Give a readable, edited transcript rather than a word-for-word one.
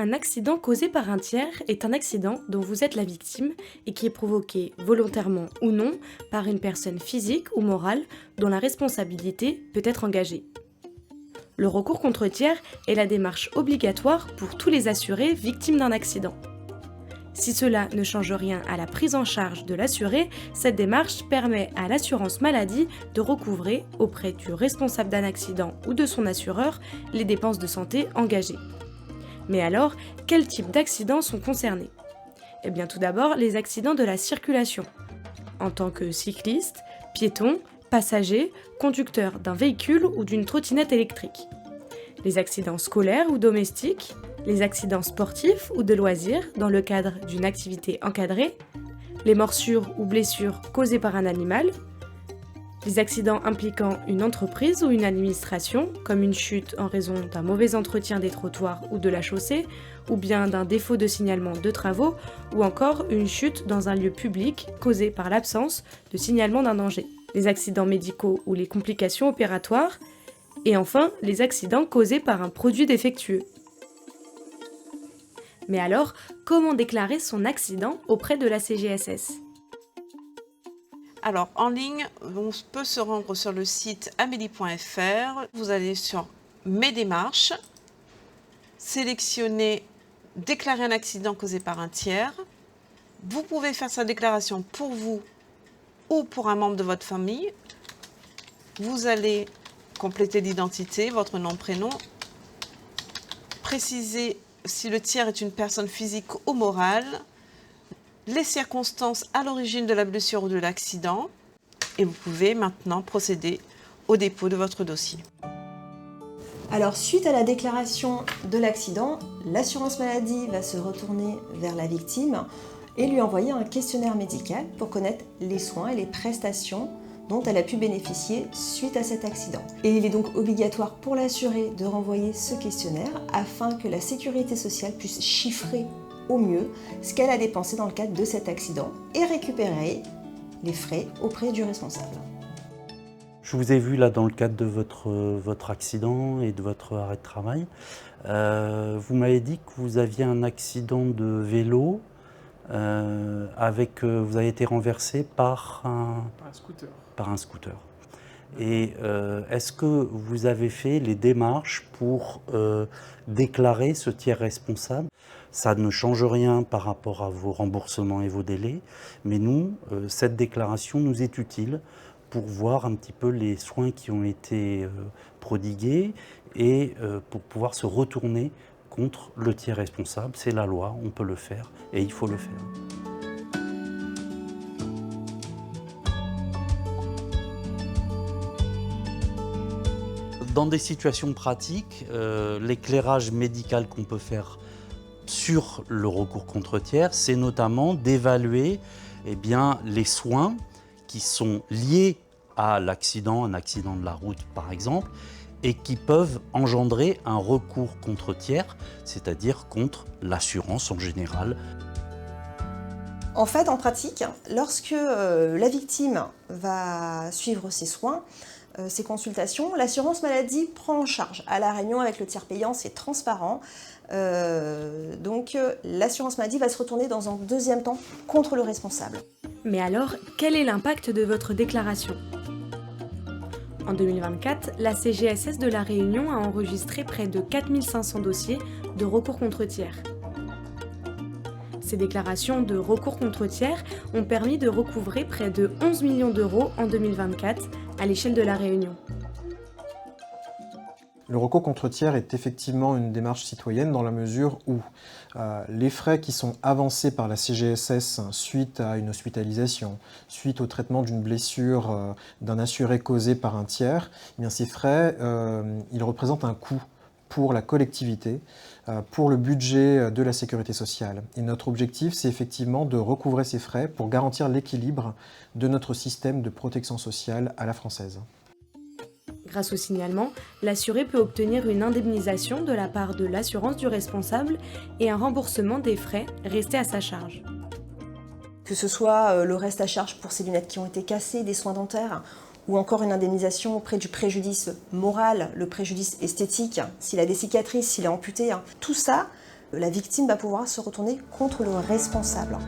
Un accident causé par un tiers est un accident dont vous êtes la victime et qui est provoqué volontairement ou non par une personne physique ou morale dont la responsabilité peut être engagée. Le recours contre tiers est la démarche obligatoire pour tous les assurés victimes d'un accident. Si cela ne change rien à la prise en charge de l'assuré, cette démarche permet à l'assurance maladie de recouvrer auprès du responsable d'un accident ou de son assureur les dépenses de santé engagées. Mais alors, quels types d'accidents sont concernés ? Eh bien tout d'abord, les accidents de la circulation. En tant que cycliste, piéton, passager, conducteur d'un véhicule ou d'une trottinette électrique. Les accidents scolaires ou domestiques, les accidents sportifs ou de loisirs dans le cadre d'une activité encadrée, les morsures ou blessures causées par un animal, les accidents impliquant une entreprise ou une administration, comme une chute en raison d'un mauvais entretien des trottoirs ou de la chaussée, ou bien d'un défaut de signalement de travaux, ou encore une chute dans un lieu public causée par l'absence de signalement d'un danger, les accidents médicaux ou les complications opératoires, et enfin les accidents causés par un produit défectueux. Mais alors, comment déclarer son accident auprès de la CGSS ? Alors, en ligne, on peut se rendre sur le site amélie.fr. Vous allez sur Mes démarches, sélectionnez Déclarer un accident causé par un tiers. Vous pouvez faire sa déclaration pour vous ou pour un membre de votre famille. Vous allez compléter l'identité, votre nom, prénom, préciser si le tiers est une personne physique ou morale, les circonstances à l'origine de la blessure ou de l'accident, et vous pouvez maintenant procéder au dépôt de votre dossier. Alors, suite à la déclaration de l'accident, l'assurance maladie va se retourner vers la victime et lui envoyer un questionnaire médical pour connaître les soins et les prestations dont elle a pu bénéficier suite à cet accident. Et il est donc obligatoire pour l'assuré de renvoyer ce questionnaire afin que la sécurité sociale puisse chiffrer au mieux ce qu'elle a dépensé dans le cadre de cet accident et récupérer les frais auprès du responsable. Je vous ai vu là dans le cadre de votre accident et de votre arrêt de travail. Vous m'avez dit que vous aviez un accident de vélo vous avez été renversé par un scooter. Et est-ce que vous avez fait les démarches pour déclarer ce tiers responsable ? Ça ne change rien par rapport à vos remboursements et vos délais, mais nous, cette déclaration nous est utile pour voir un petit peu les soins qui ont été prodigués et pour pouvoir se retourner contre le tiers responsable. C'est la loi, on peut le faire et il faut le faire. Dans des situations pratiques, l'éclairage médical qu'on peut faire sur le recours contre tiers, c'est notamment d'évaluer les soins qui sont liés à l'accident, un accident de la route par exemple, et qui peuvent engendrer un recours contre tiers, c'est-à-dire contre l'assurance en général. En fait, en pratique, lorsque la victime va suivre ses soins, ses consultations, l'assurance maladie prend en charge. À la réunion avec le tiers payant, c'est transparent. Donc l'assurance maladie va se retourner dans un deuxième temps contre le responsable. Mais alors, quel est l'impact de votre déclaration ? En 2024, la CGSS de La Réunion a enregistré près de 4500 dossiers de recours contre tiers. Ces déclarations de recours contre tiers ont permis de recouvrer près de 11 millions d'euros en 2024 à l'échelle de La Réunion. Le recours contre tiers est effectivement une démarche citoyenne dans la mesure où les frais qui sont avancés par la CGSS suite à une hospitalisation, suite au traitement d'une blessure d'un assuré causé par un tiers, eh bien ces frais, ils représentent un coût pour la collectivité, pour le budget de la sécurité sociale. Et notre objectif, c'est effectivement de recouvrer ces frais pour garantir l'équilibre de notre système de protection sociale à la française. Grâce au signalement, l'assuré peut obtenir une indemnisation de la part de l'assurance du responsable et un remboursement des frais restés à sa charge. Que ce soit le reste à charge pour ces lunettes qui ont été cassées, des soins dentaires, ou encore une indemnisation auprès du préjudice moral, le préjudice esthétique, s'il a des cicatrices, s'il est amputé. Tout ça La victime va pouvoir se retourner contre le responsable.